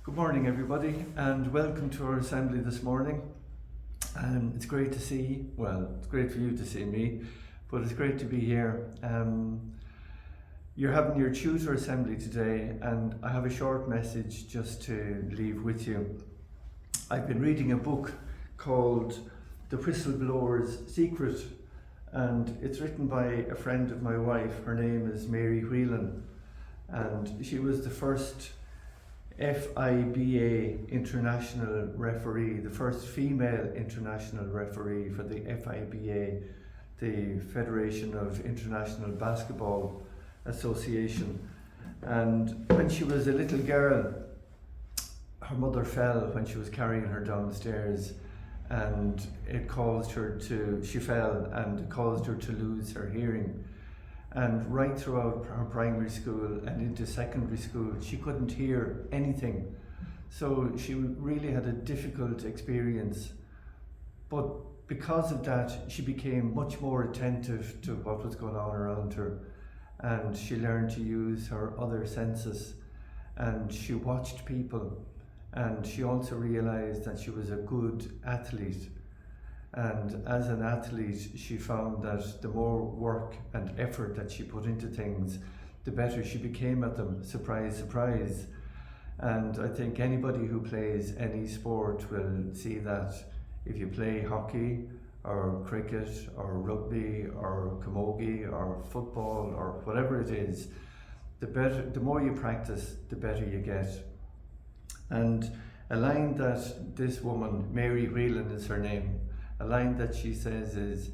Good morning, everybody, and welcome to our assembly this morning. It's great to see, it's great for you to see me, but it's great to be here. You're having your tutor assembly today, and I have a short message just to leave with you. I've been reading a book called The Whistleblower's Secret, and it's written by a friend of my wife. Her name is Mary Whelan, and she was the first FIBA international referee, the first female international referee for the FIBA, the Federation of International Basketball Association. And when she was a little girl, her mother fell when she was carrying her downstairs, and she fell and it caused her to lose her hearing. And right throughout her primary school and into secondary school, she couldn't hear anything. So she really had a difficult experience. But because of that, she became much more attentive to what was going on around her. And she learned to use her other senses. And she watched people. And she also realized that she was a good athlete. And as an athlete, she found that the more work and effort that she put into things, the better she became at them. Surprise, surprise. And I think anybody who plays any sport will see that if you play hockey or cricket or rugby or camogie or football or whatever it is, the more you practice, the better you get. And a line that this woman, Mary Whelan is her name, a line that she says is,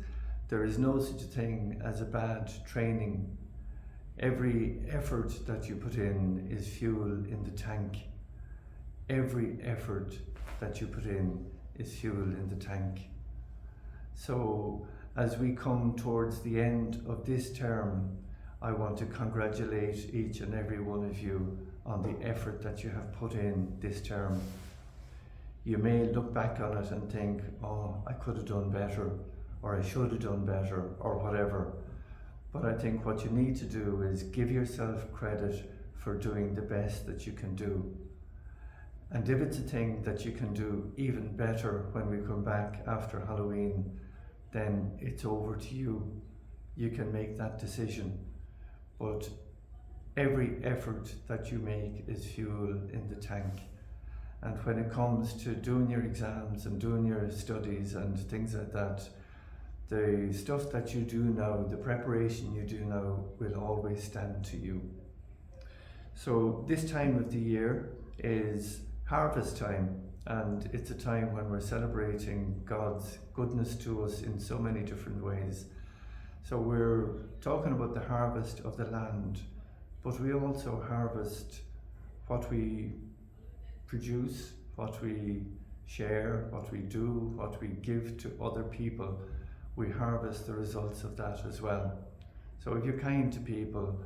"There is no such a thing as a bad training. Every effort that you put in is fuel in the tank. Every effort that you put in is fuel in the tank." So as we come towards the end of this term, I want to congratulate each and every one of you on the effort that you have put in this term. You may look back on it and think, oh, I could have done better, or I should have done better, or whatever. But I think what you need to do is give yourself credit for doing the best that you can do. And if it's a thing that you can do even better when we come back after Halloween, then it's over to you. You can make that decision. But every effort that you make is fuel in the tank. And when it comes to doing your exams and doing your studies and things like that, the stuff that you do now, the preparation you do now, will always stand to you. So this time of the year is harvest time, and it's a time when we're celebrating God's goodness to us in so many different ways. So we're talking about the harvest of the land, but we also harvest what we produce, what we share, what we do, what we give to other people. We harvest the results of that as well. So if you're kind to people,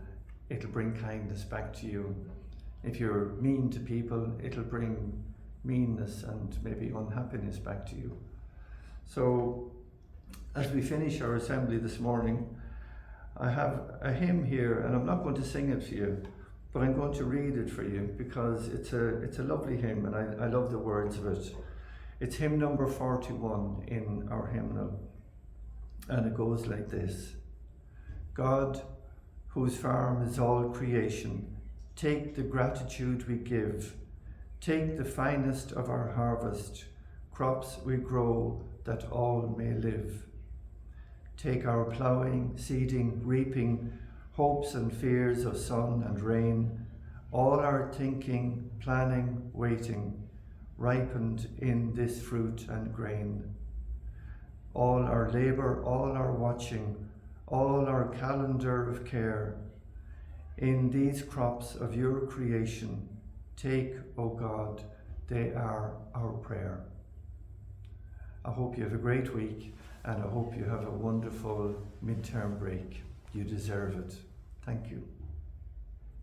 it'll bring kindness back to you. If you're mean to people, it'll bring meanness and maybe unhappiness back to you. So as we finish our assembly this morning, I have a hymn here, and I'm not going to sing it for you, but I'm going to read it for you because it's a lovely hymn, and I love the words of it. It's hymn number 41 in our hymnal, and it goes like this. God, whose farm is all creation, take the gratitude we give, take the finest of our harvest, crops we grow that all may live. Take our ploughing, seeding, reaping, hopes and fears of sun and rain, all our thinking, planning, waiting, ripened in this fruit and grain. All our labour, all our watching, all our calendar of care, in these crops of your creation, take, O God, they are our prayer. I hope you have a great week, and I hope you have a wonderful midterm break. You deserve it. Thank you.